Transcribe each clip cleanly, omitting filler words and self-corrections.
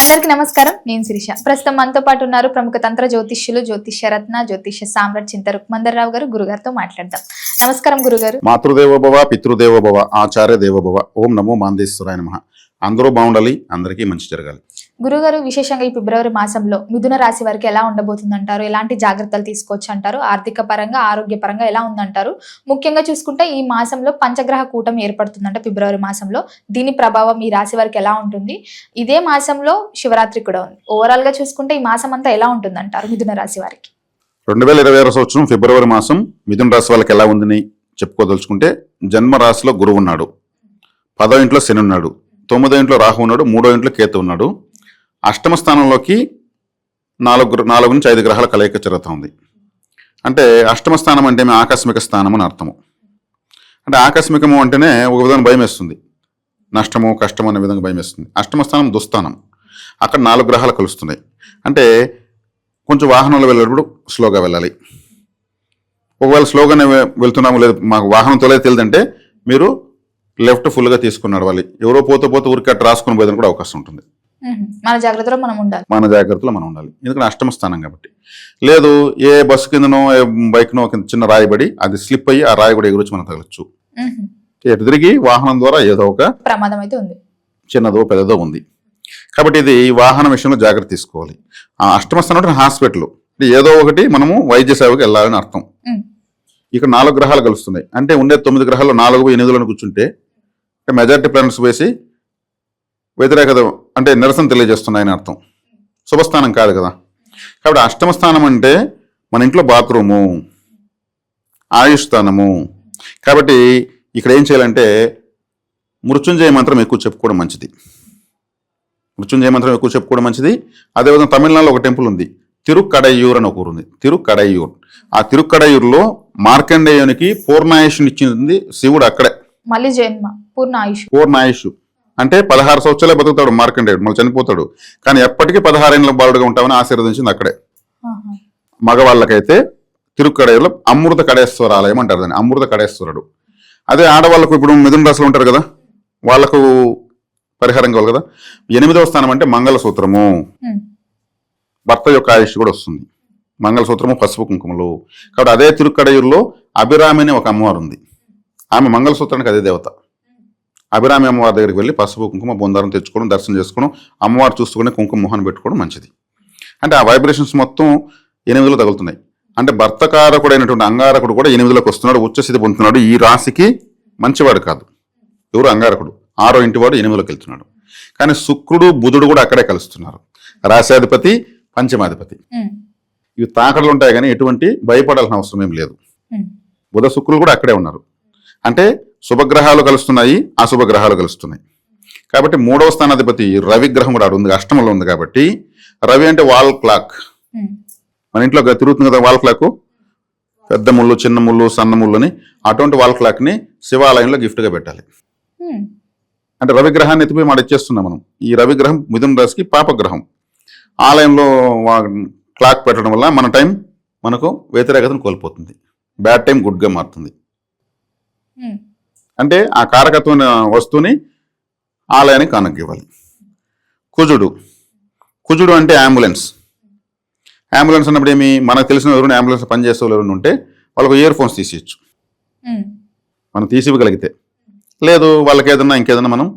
అందరికీ నమస్కారం. నేను శిరీష. ప్రస్తుతం మనతో పాటు ఉన్నారు ప్రముఖ తంత్ర జ్యోతిష్యులు, జ్యోతిష్య రత్న, జ్యోతిష్య సామ్రాట్ చింత రుక్మందర్రావు గారు. గురుగారితో మాట్లాడదాం. నమస్కారం గురుగారు. మాతృదేవోభవ, పితృదేవోభవ, ఆచార్య దేవోభవ. ఓం నమో మాందేశ్వరాయ నమః. అందరూ బాగుండాలి, అందరికీ మంచి జరగాలి. గురుగారు, విశేషంగా ఈ ఫిబ్రవరి మాసంలో మిథున రాశి వారికి ఎలా ఉండబోతుందంటారు? ఎలాంటి జాగ్రత్తలు తీసుకోవచ్చు అంటారు? ఆర్థిక పరంగా, ఆరోగ్యపరంగా ఎలా ఉందంటారు? ముఖ్యంగా చూసుకుంటే ఈ మాసంలో పంచగ్రహ కూటమి ఏర్పడుతుందంట ఫిబ్రవరి మాసంలో. దీని ప్రభావం ఈ రాశి వారికి ఎలా ఉంటుంది? ఇదే మాసంలో శివరాత్రి కూడా ఉంది. ఓవరాల్ గా చూసుకుంటే ఈ మాసం అంతా ఎలా ఉంటుందంటారు మిథున రాశి వారికి? 2026 సంవత్సరం ఫిబ్రవరి మాసం మిథున రాశి వాళ్ళకి ఎలా ఉందని చెప్పుకోదలుచుకుంటే, జన్మ రాశిలో గురువు ఉన్నాడు, 10వ ఇంట్లో శని ఉన్నాడు, 9వ ఇంట్లో రాహు ఉన్నాడు, 3వ ఇంట్లో కేతు ఉన్నాడు. అష్టమ స్థానంలోకి 4 నుంచి 5 గ్రహాల కలయిక జరుగుతూ ఉంది. అంటే అష్టమ స్థానం అంటే ఆకస్మిక స్థానం అని అర్థము. అంటే ఆకస్మికము అంటేనే ఒక విధంగా భయం వేస్తుంది, నష్టము కష్టము అనే విధంగా భయం వేస్తుంది. అష్టమ స్థానం దుస్థానం, అక్కడ 4 గ్రహాలు కలుస్తున్నాయి. అంటే కొంచెం వాహనంలో వెళ్ళేటప్పుడు స్లోగా వెళ్ళాలి. ఒకవేళ స్లోగానే వెళ్తున్నాము, లేదు మాకు వాహనం తొలగి తెలియదంటే మీరు లెఫ్ట్ ఫుల్గా తీసుకుని నడవాలి. ఎవరో పోతే ఊరికి అట్లా రాసుకుని పోయేదని కూడా అవకాశం ఉంటుంది. మన జాగ్రత్తలో మనం ఉండాలి. ఎందుకంటే అష్టమ స్థానం కాబట్టి. లేదు ఏ బస్సు కిందనో ఏ బైక్నో చిన్న రాయిబడి అది స్లిప్ అయ్యి ఆ రాయి కూడా ఎగురొచ్చి మనం తగలచ్చు. ఎటు తిరిగి వాహనం ద్వారా ఏదో ఒక ప్రమాదం అయితే ఉంది, చిన్నదో పెద్దదో ఉంది. కాబట్టి ఇది వాహనం విషయంలో జాగ్రత్త తీసుకోవాలి. ఆ అష్టమ స్థానం అంటే హాస్పిటల్, ఏదో ఒకటి మనము వైద్య సేవకు వెళ్ళాలని అర్థం. ఇక్కడ 4 గ్రహాలు కలుస్తున్నాయి. అంటే ఉండే 9 గ్రహాల్లో 4 8 కూర్చుంటే మెజారిటీ ప్లానెట్స్ వేసి వ్యతిరేకత అంటే నిరసన తెలియజేస్తున్నాయని అర్థం. శుభస్థానం కాదు కదా. కాబట్టి అష్టమ స్థానం అంటే మన ఇంట్లో బాత్రూము, ఆయుష్ స్థానము. కాబట్టి ఇక్కడ ఏం చేయాలంటే మృత్యుంజయ మంత్రం ఎక్కువ చెప్పుకోవడం మంచిది. అదేవిధంగా తమిళనాడులో ఒక టెంపుల్ ఉంది, తిరుక్కడయ్యూర్ అని ఒక ఊరు ఉంది, తిరుక్కడయ్యూర్. ఆ తిరుక్కడయ్యూర్లో మార్కండేయునికి పూర్ణాయుష్నిచ్చింది శివుడు. అక్కడే మళ్ళీ జన్మ పూర్ణాయుష్ అంటే 16 సంవత్సరాలే బతుకుతాడు మార్కండేయుడు, మళ్ళీ చనిపోతాడు. కానీ ఎప్పటికీ 16 ఏళ్ళ బాలుడుగా ఉంటామని ఆశీర్వదించింది అక్కడే. మగవాళ్ళకైతే తిరుక్కడయ్యూర్లో అమృత కడేశ్వర ఆలయం అంటారు దాన్ని, అమృత కడేశ్వరుడు. అదే ఆడవాళ్ళకు ఇప్పుడు మిథున రాశిలో ఉంటారు కదా, వాళ్ళకు పరిహారం కావాలి కదా. 8వ స్థానం అంటే మంగళసూత్రము, భర్త యొక్క ఆయుష్ కూడా వస్తుంది. మంగళసూత్రము, పసుపు కుంకుమలు. కాబట్టి అదే తిరుక్కడయ్యూరులో అభిరామి అనే ఒక అమ్మవారు ఉంది. ఆమె మంగళసూత్రానికి అదే దేవత. అభిరామి అమ్మవారి దగ్గరికి వెళ్ళి పసుపు కుంకుమ బొందారం తెచ్చుకోవడం, దర్శనం చేసుకోవడం, అమ్మవారు చూసుకుని కుంకుమ మొహాన్ని పెట్టుకోవడం మంచిది. అంటే ఆ వైబ్రేషన్స్ మొత్తం 8లో తగులుతున్నాయి. అంటే భర్తకారకుడైనటువంటి అంగారకుడు కూడా 8లోకి వస్తున్నాడు, ఉచ్చస్థితి పొందుతున్నాడు. ఈ రాశికి మంచివాడు కాదు ఎవరు, అంగారకుడు. 6వ ఇంటి వాడు 8లోకి వెళ్తున్నాడు. కానీ శుక్రుడు బుధుడు కూడా అక్కడే కలుస్తున్నారు, రాశాధిపతి పంచమాధిపతి. ఇవి తాకడలు ఉంటాయి కానీ ఎటువంటి భయపడాల్సిన అవసరం ఏం లేదు. బుధ శుక్రులు కూడా అక్కడే ఉన్నారు. అంటే శుభగ్రహాలు కలుస్తున్నాయి, అశుభ గ్రహాలు కలుస్తున్నాయి. కాబట్టి 3వ స్థానాధిపతి రవి గ్రహం కూడా ఉంది, అష్టమంలో ఉంది. కాబట్టి రవి అంటే వాల్ క్లాక్, మన ఇంట్లో తిరుగుతుంది కదా వాల్ క్లాక్, పెద్ద ముళ్ళు, చిన్న ముళ్ళు, సన్న ముళ్ళని. అటువంటి వాల్ క్లాక్ ని శివాలయంలో గిఫ్ట్ గా పెట్టాలి. అంటే రవి గ్రహాన్ని ఎత్తిపోయి మాట ఇచ్చేస్తున్నాం మనం. ఈ రవి గ్రహం మిథున రాశికి పాపగ్రహం. ఆలయంలో క్లాక్ పెట్టడం వల్ల మన టైం మనకు వ్యతిరేకతను కోల్పోతుంది, బ్యాడ్ టైం గుడ్ గా మారుతుంది. అంటే ఆ కారకత్వం వస్తువుని ఆలయానికి కానుక ఇవ్వాలి. కుజుడు అంటే అంబులెన్స్ అన్నప్పుడు ఏమి, మనకు తెలిసిన ఎవరైనా అంబులెన్స్ పనిచేసే వాళ్ళు ఎవరైనా ఉంటే వాళ్ళకు ఇయర్ ఫోన్స్ తీసేయచ్చు, మనం తీసి ఇవ్వగలిగితే. లేదు వాళ్ళకి ఏదన్నా ఇంకేదన్నా మనం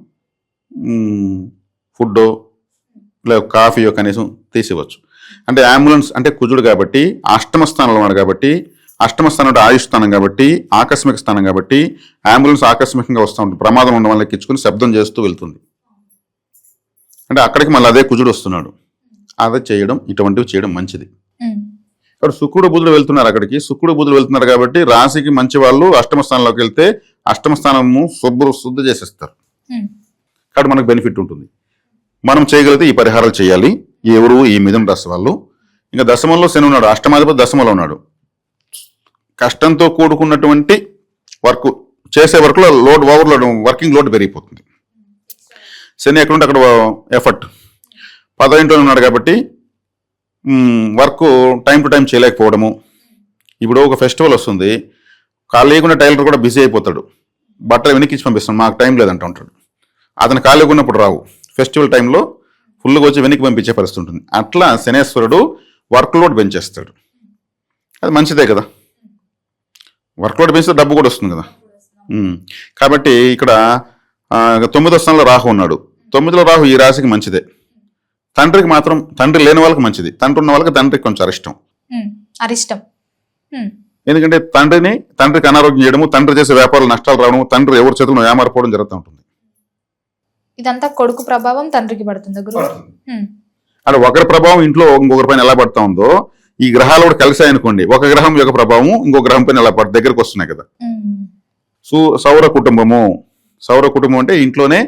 ఫుడ్డో లేదా కాఫీయో కనీసం తీసివ్వచ్చు. అంటే అంబులెన్స్ అంటే కుజుడు కాబట్టి, అష్టమ స్థానంలో ఉన్నాడు కాబట్టి, అష్టమ స్థానం అంటే ఆయుష్ స్థానం కాబట్టి, ఆకస్మిక స్థానం కాబట్టి అంబులెన్స్ ఆకస్మికంగా వస్తూ ఉంటుంది. ప్రమాదం ఉండడం వల్ల ఎక్కించుకుని శబ్దం చేస్తూ వెళ్తుంది. అంటే అక్కడికి మళ్ళీ అదే కుజుడు వస్తున్నాడు. అదే చేయడం, ఇటువంటివి చేయడం మంచిది. కాబట్టి శుక్రుడు బుధుడు వెళ్తున్నారు అక్కడికి. శుక్రుడు బుధుడు వెళ్తున్నారు కాబట్టి రాశికి మంచి వాళ్ళు అష్టమ స్థానంలోకి వెళ్తే అష్టమ స్థానము శుద్ధి చేసేస్తారు. కాబట్టి మనకు బెనిఫిట్ ఉంటుంది. మనం చేయగలిగితే ఈ పరిహారాలు చేయాలి. ఎవరు ఈ మిథున రాశి వాళ్ళు. ఇంకా దశమంలో శని ఉన్నాడు, అష్టమాధిపతి దశమంలో ఉన్నాడు. కష్టంతో కూడుకున్నటువంటి వర్క్ చేసే వర్క్లో వర్కింగ్ లోడ్ పెరిగిపోతుంది. శని ఎక్కడుంటే అక్కడ ఎఫర్ట్. 10వ ఇంట్లో ఉన్నాడు కాబట్టి వర్క్ టైం టు టైం చేయలేకపోవడము. ఇప్పుడు ఒక ఫెస్టివల్ వస్తుంది, ఖాళీగా టైలర్ కూడా బిజీ అయిపోతాడు, బట్టలు వెనక్కి ఇచ్చి పంపిస్తాడు, మాకు టైం లేదంటూ ఉంటాడు. అతను ఖాళీగా ఉన్నప్పుడు రావు. ఫెస్టివల్ టైంలో ఫుల్గా వచ్చి వెనక్కి పంపించే పరిస్థితి ఉంటుంది. అట్లా శనేశ్వరుడు వర్క్ లోడ్ పెంచేస్తాడు. అది మంచిదే కదా, వర్క్ లోడ్ పెంచితే డబ్బు కూడా వస్తుంది కదా. కాబట్టి ఇక్కడ 9వ స్థానంలో రాహు ఉన్నాడు. 9లో రాహు ఈ రాశికి మంచిదే. తండ్రికి మాత్రం, తండ్రి లేని వాళ్ళకి మంచిది, తండ్రి ఉన్న వాళ్ళకి తండ్రికి కొంచెం అరిష్టం. ఎందుకంటే తండ్రికి అనారోగ్యం చేయడము, తండ్రి చేసే వ్యాపారాలు నష్టాలు రావడము, తండ్రి ఎవరి చేతుల్లో ఏమారిపోవడం జరుగుతూ ఉంటుంది. ఇదంతా కొడుకు ప్రభావం తండ్రికి పడుతుంది గురువు. అంటే ఒకరి ప్రభావం ఇంట్లో ఇంకొకరి పైన ఎలా పడతా ఉందో, ఈ గ్రహాలు కూడా కలిసాయి అనుకోండి, ఒక గ్రహం యొక్క ప్రభావం ఇంకో గ్రహం పైన ఎలా దగ్గరకు వస్తున్నాయి కదా. సౌర కుటుంబం అంటే ఇంట్లోనే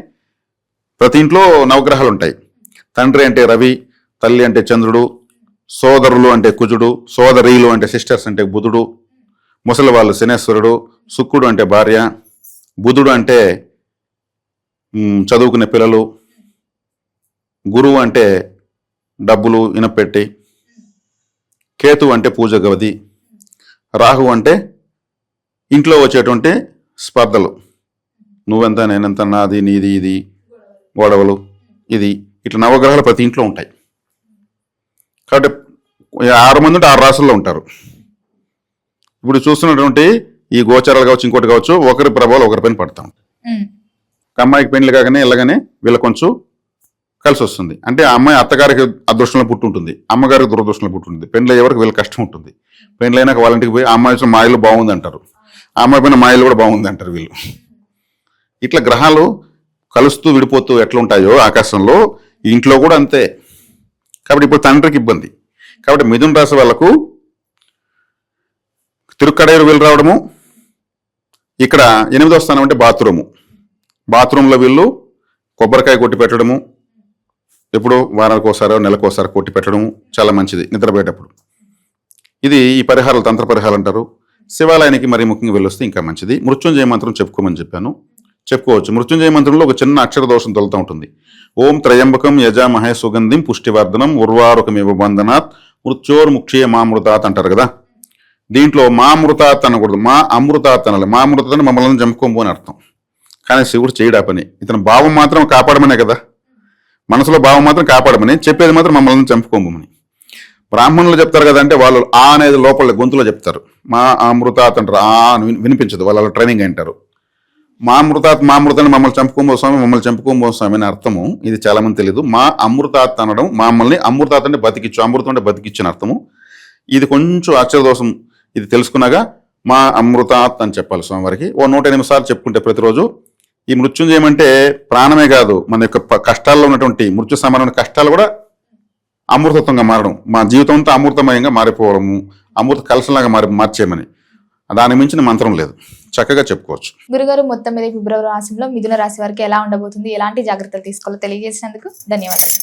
ప్రతి ఇంట్లో నవగ్రహాలు ఉంటాయి. తండ్రి అంటే రవి, తల్లి అంటే చంద్రుడు, సోదరులు అంటే కుజుడు, సోదరీలు అంటే సిస్టర్స్ అంటే బుధుడు, ముసలి వాళ్ళు శనేశ్వరుడు, శుక్రుడు అంటే భార్య, బుధుడు అంటే చదువుకునే పిల్లలు, గురువు అంటే డబ్బులు ఇనపెట్టి, కేతు అంటే పూజ గది, రాహు అంటే ఇంట్లో వచ్చేటువంటి స్పర్ధలు, నువ్వెంత నేనెంత, నాది నీది, ఇది గొడవలు, ఇది ఇట్లా నవగ్రహాలు ప్రతి ఇంట్లో ఉంటాయి. కాబట్టి 6 మంది ఉంటే 6 రాసుల్లో ఉంటారు. ఇప్పుడు చూస్తున్నటువంటి ఈ గోచారాలు కావచ్చు, ఇంకోటి కావచ్చు, ఒకరి ప్రభావాలు ఒకరిపైన పడతాం. అమ్మాయికి పెళ్లి కాగానే ఇలాగానే వీళ్ళ కొంచెం కలిసి వస్తుంది. అంటే ఆ అమ్మాయి అత్తగారికి అదృష్టంలో పుట్టుంటుంది, అమ్మగారికి దురదృష్టంలో పుట్టుంటుంది. పెళ్లి ఎవరికి వీళ్ళకి కష్టం ఉంటుంది. పెళ్లి అయినాక వాళ్ళ ఇంటికి పోయి ఆ అమ్మాయి మా ఇల్లు బాగుంది అంటారు, ఆ అమ్మాయి పైన మా ఇల్లు కూడా బాగుంది అంటారు వీళ్ళు. ఇట్లా గ్రహాలు కలుస్తూ విడిపోతూ ఎట్లా ఉంటాయో ఆకాశంలో, ఇంట్లో కూడా అంతే. కాబట్టి ఇప్పుడు తండ్రికి ఇబ్బంది. కాబట్టి మిథున రాశి వాళ్ళకు తిరుక్కడేరు వీళ్ళు రావడము, ఇక్కడ 8వ స్థానం అంటే బాత్రూంలో వీళ్ళు కొబ్బరికాయ కొట్టి పెట్టడము, ఎప్పుడు వారానికి ఒకసారి నెలకు ఒకసారి కొట్టి పెట్టడము చాలా మంచిది నిద్రపోయేటప్పుడు. ఇది ఈ పరిహారాలు తంత్ర పరిహారాలు అంటారు. శివాలయానికి మరి ముఖ్యంగా వెళ్ళొస్తే ఇంకా మంచిది. మృత్యుంజయ మంత్రం చెప్పుకోమని చెప్పుకోవచ్చు. మృత్యుంజయ మంత్రంలో ఒక చిన్న అక్షర దోషం తొలుతూ ఉంటుంది. ఓం త్రయంబకం యజామహే సుగంధిం పుష్టివర్ధనం ఉర్వారుకమివ బంధనాత్ మృత్యోర్ముక్షీయ మామృతాత్ అంటారు కదా. దీంట్లో మామృతాత్ అనకూడదు, మా అమృతాత్ అనాలి. మామృతాత్ అని మమ్మల్ని చంపుకోము అని అర్థం. కానీ శివుడు చేయడా పని, ఇతని భావం మాత్రం కాపాడమనే కదా, మనసులో భావం మాత్రం కాపాడమని, చెప్పేది మాత్రం మమ్మల్ని చంపుకోమని. బ్రాహ్మణులు చెప్తారు కదా, అంటే వాళ్ళు ఆ అనేది లోపల గొంతులో చెప్తారు. మా అమృతాత్ అంటారు, ఆ వినిపించదు, వాళ్ళు ట్రైనింగ్ అంటారు. మా అమృతాన్ని మమ్మల్ని చంపుకోబో స్వామి అని అర్థము. ఇది చాలా మంది తెలియదు. మా అమృతాత్ అనడం, మమ్మల్ని అమృతాత్ అంటే బతికిచ్చు, అమృతం అంటే బతికిచ్చిన అర్థము. ఇది కొంచెం అక్షరదోషం. ఇది తెలుసుకున్నాగా మా అమృతాత్ అని చెప్పాలి స్వామివారికి. 108 సార్లు చెప్పుకుంటే ప్రతిరోజు. ఈ మృత్యుంజయం అంటే ప్రాణమే కాదు, మన యొక్క కష్టాల్లో ఉన్నటువంటి మృత్యు సమానమైన కష్టాలు కూడా అమృతత్వంగా మారడం, మా జీవితం అంతా అమృతమయంగా మారిపోవడము, అమృత కలశంలాగా మార్చేయమని. దాని మించిన మంత్రం లేదు, చక్కగా చెప్పుకోవచ్చు. గురుగారు, మొత్తం మీద ఫిబ్రవరి మాసంలో మిథున రాశి వారికి ఎలా ఉండబోతుంది, ఎలాంటి జాగ్రత్తలు తీసుకోవాలో తెలియజేసినందుకు ధన్యవాదాలు.